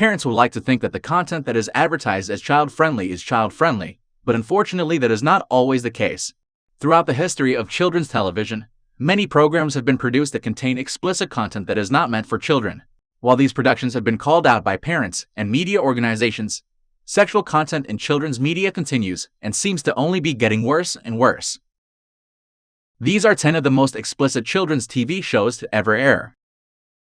Parents would like to think that the content that is advertised as child-friendly is child-friendly, but unfortunately that is not always the case. Throughout the history of children's television, many programs have been produced that contain explicit content that is not meant for children. While these productions have been called out by parents and media organizations, sexual content in children's media continues and seems to only be getting worse and worse. These are 10 of the most explicit children's TV shows to ever air.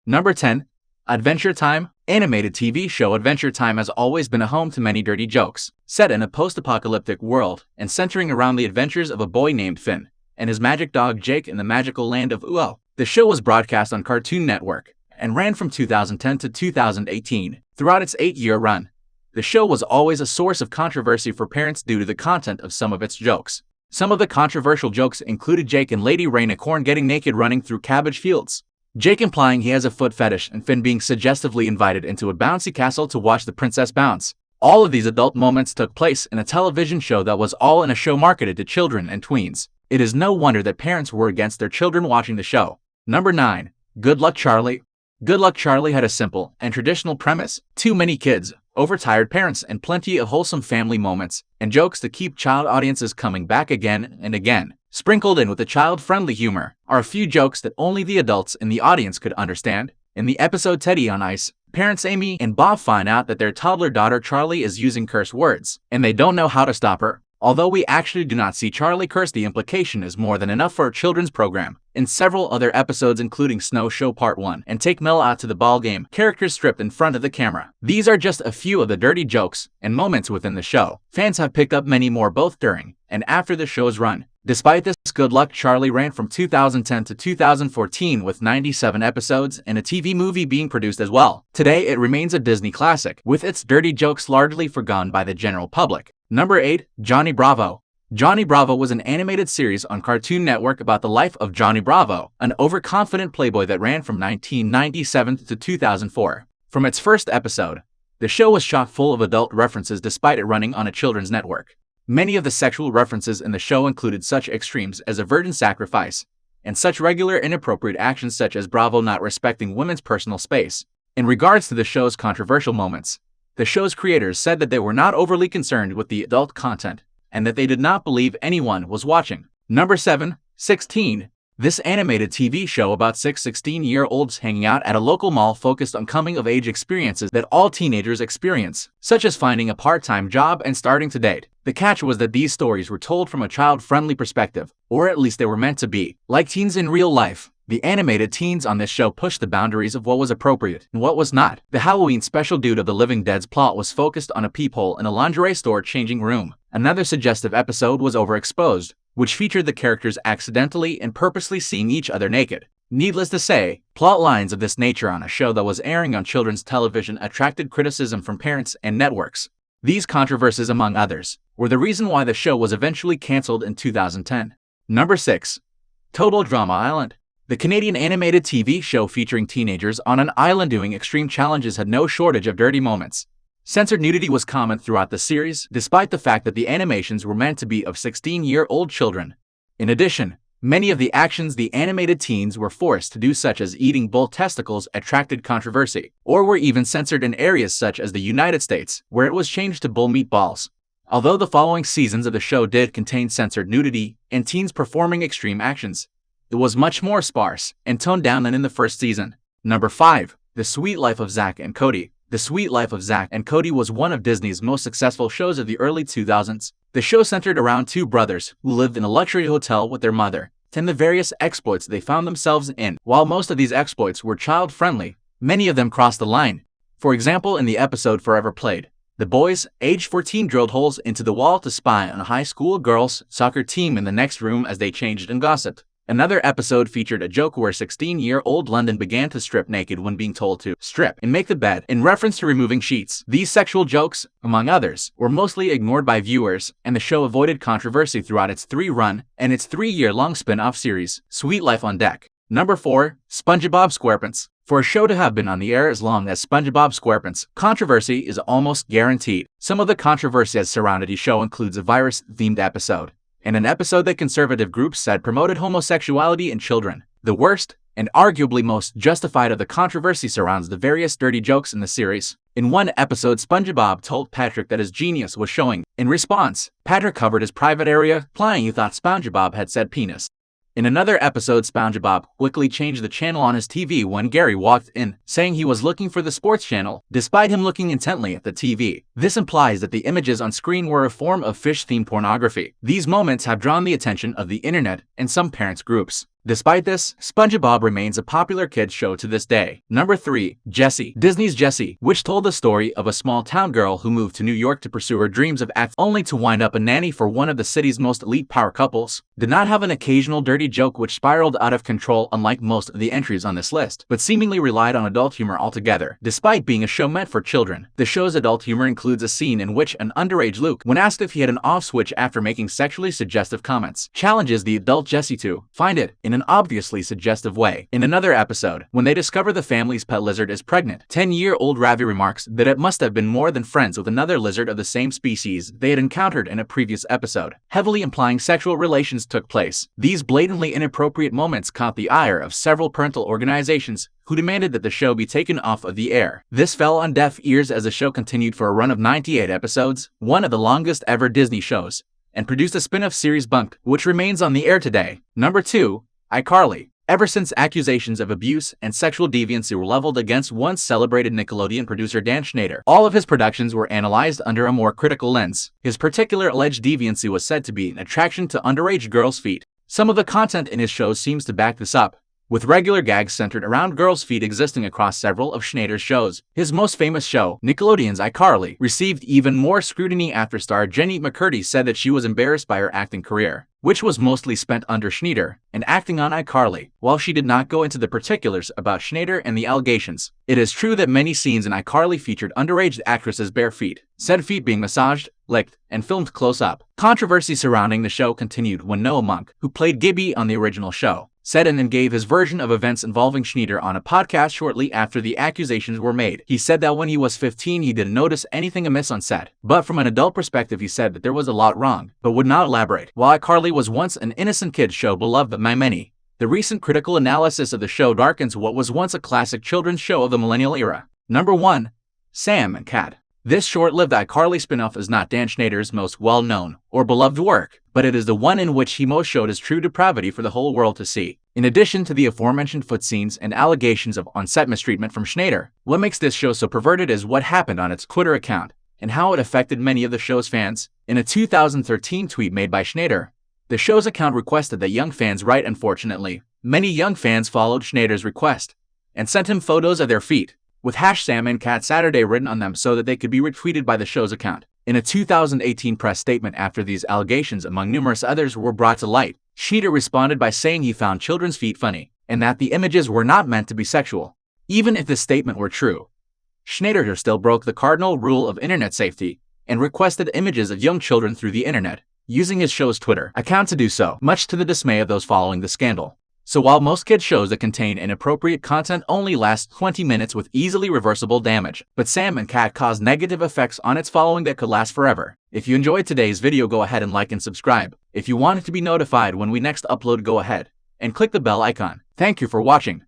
Number 10. Adventure Time. Animated TV show Adventure Time has always been a home to many dirty jokes. Set in a post-apocalyptic world and centering around the adventures of a boy named Finn and his magic dog Jake in the magical land of Uo. The show was broadcast on Cartoon Network and ran from 2010 to 2018. Throughout its 8-year run, the show was always a source of controversy for parents due to the content of some of its jokes. Some of the controversial jokes included Jake and Lady Rainicorn getting naked running through cabbage fields, Jake implying he has a foot fetish, and Finn being suggestively invited into a bouncy castle to watch the princess bounce. All of these adult moments took place in a television show that was all in a show marketed to children and tweens. It is no wonder that parents were against their children watching the show. Number 9. Good Luck Charlie. Good Luck Charlie had a simple and traditional premise: too many kids, overtired parents, and plenty of wholesome family moments and jokes to keep child audiences coming back again and again. Sprinkled in with the child-friendly humor are a few jokes that only the adults in the audience could understand. In the episode Teddy on Ice, parents Amy and Bob find out that their toddler daughter Charlie is using curse words, and they don't know how to stop her. Although we actually do not see Charlie curse, the implication is more than enough for a children's program. In several other episodes including Snow Show Part 1 and Take Mel Out to the Ball Game, characters stripped in front of the camera. These are just a few of the dirty jokes and moments within the show. Fans have picked up many more both during and after the show's run. Despite this, Good Luck Charlie ran from 2010 to 2014 with 97 episodes and a TV movie being produced as well. Today it remains a Disney classic, with its dirty jokes largely forgotten by the general public. Number 8. Johnny Bravo. Johnny Bravo was an animated series on Cartoon Network about the life of Johnny Bravo, an overconfident playboy that ran from 1997 to 2004. From its first episode, the show was chock full of adult references despite it running on a children's network. Many of the sexual references in the show included such extremes as a virgin sacrifice, and such regular inappropriate actions such as Bravo not respecting women's personal space. In regards to the show's controversial moments, the show's creators said that they were not overly concerned with the adult content, and that they did not believe anyone was watching. Number 7. 16. This animated TV show about 6 16-year-olds hanging out at a local mall focused on coming-of-age experiences that all teenagers experience, such as finding a part-time job and starting to date. The catch was that these stories were told from a child-friendly perspective, or at least they were meant to be. Like teens in real life, the animated teens on this show pushed the boundaries of what was appropriate and what was not. The Halloween special Dude of the Living Dead's plot was focused on a peephole in a lingerie store changing room. Another suggestive episode was Overexposed, which featured the characters accidentally and purposely seeing each other naked. Needless to say, plot lines of this nature on a show that was airing on children's television attracted criticism from parents and networks. These controversies, among others, were the reason why the show was eventually cancelled in 2010. Number 6. Total Drama Island. The Canadian animated TV show featuring teenagers on an island doing extreme challenges had no shortage of dirty moments. Censored nudity was common throughout the series, despite the fact that the animations were meant to be of 16-year-old children. In addition, many of the actions the animated teens were forced to do, such as eating bull testicles, attracted controversy, or were even censored in areas such as the United States, where it was changed to bull meatballs. Although the following seasons of the show did contain censored nudity and teens performing extreme actions, it was much more sparse and toned down than in the first season. Number 5. The Sweet Life of Zack and Cody. The Sweet Life of Zack and Cody was one of Disney's most successful shows of the early 2000s. The show centered around two brothers who lived in a luxury hotel with their mother, and the various exploits they found themselves in. While most of these exploits were child-friendly, many of them crossed the line. For example, in the episode Forever Played, the boys, aged 14, drilled holes into the wall to spy on a high school girls' soccer team in the next room as they changed and gossiped. Another episode featured a joke where 16-year-old London began to strip naked when being told to strip and make the bed, in reference to removing sheets. These sexual jokes, among others, were mostly ignored by viewers, and the show avoided controversy throughout its 3-run and its 3-year-long spin-off series, Sweet Life on Deck. Number 4. Spongebob Squarepants. For a show to have been on the air as long as Spongebob Squarepants, controversy is almost guaranteed. Some of the controversy that surrounded the show includes a virus-themed episode, and an episode that conservative groups said promoted homosexuality in children. The worst, and arguably most justified of the controversy surrounds the various dirty jokes in the series. In one episode, SpongeBob told Patrick that his genius was showing. In response, Patrick covered his private area, implying he thought SpongeBob had said penis. In another episode, SpongeBob quickly changed the channel on his TV when Gary walked in, saying he was looking for the sports channel, despite him looking intently at the TV. This implies that the images on screen were a form of fish-themed pornography. These moments have drawn the attention of the internet and some parents' groups. Despite this, SpongeBob remains a popular kids show to this day. Number 3. Jessie. Disney's Jessie, which told the story of a small-town girl who moved to New York to pursue her dreams of acting only to wind up a nanny for one of the city's most elite power couples, did not have an occasional dirty joke which spiraled out of control unlike most of the entries on this list, but seemingly relied on adult humor altogether. Despite being a show meant for children, the show's adult humor includes a scene in which an underage Luke, when asked if he had an off switch after making sexually suggestive comments, challenges the adult Jessie to find it in an obviously suggestive way. In another episode, when they discover the family's pet lizard is pregnant, 10-year-old Ravi remarks that it must have been more than friends with another lizard of the same species they had encountered in a previous episode, heavily implying sexual relations took place. These blatantly inappropriate moments caught the ire of several parental organizations who demanded that the show be taken off of the air. This fell on deaf ears as the show continued for a run of 98 episodes, one of the longest ever Disney shows, and produced a spin-off series Bunk, which remains on the air today. Number 2. iCarly. Ever since accusations of abuse and sexual deviancy were leveled against once celebrated Nickelodeon producer Dan Schneider, all of his productions were analyzed under a more critical lens. His particular alleged deviancy was said to be an attraction to underage girls' feet. Some of the content in his shows seems to back this up, with regular gags centered around girls' feet existing across several of Schneider's shows. His most famous show, Nickelodeon's iCarly, received even more scrutiny after star Jenny McCurdy said that she was embarrassed by her acting career, which was mostly spent under Schneider, and acting on iCarly. While she did not go into the particulars about Schneider and the allegations, it is true that many scenes in iCarly featured underage actresses' bare feet, said feet being massaged, licked, and filmed close up. Controversy surrounding the show continued when Noah Monk, who played Gibby on the original show, said and gave his version of events involving Schneider on a podcast shortly after the accusations were made. He said that when he was 15 he didn't notice anything amiss on set, but from an adult perspective he said that there was a lot wrong, but would not elaborate. While iCarly was once an innocent kids show beloved by many, the recent critical analysis of the show darkens what was once a classic children's show of the millennial era. Number 1. Sam and Cat. This short-lived iCarly spin-off is not Dan Schneider's most well-known or beloved work, but it is the one in which he most showed his true depravity for the whole world to see. In addition to the aforementioned foot scenes and allegations of on-set mistreatment from Schneider, what makes this show so perverted is what happened on its Twitter account and how it affected many of the show's fans. In a 2013 tweet made by Schneider, the show's account requested that young fans write. Unfortunately, many young fans followed Schneider's request and sent him photos of their feet, with #SamandCatSaturday written on them so that they could be retweeted by the show's account. In a 2018 press statement after these allegations among numerous others were brought to light, Schneider responded by saying he found children's feet funny, and that the images were not meant to be sexual. Even if this statement were true, Schneider still broke the cardinal rule of internet safety and requested images of young children through the internet, using his show's Twitter account to do so, much to the dismay of those following the scandal. So while most kids shows that contain inappropriate content only last 20 minutes with easily reversible damage, but Sam and Cat caused negative effects on its following that could last forever. If you enjoyed today's video, go ahead and like and subscribe. If you want to be notified when we next upload, go ahead and click the bell icon. Thank you for watching.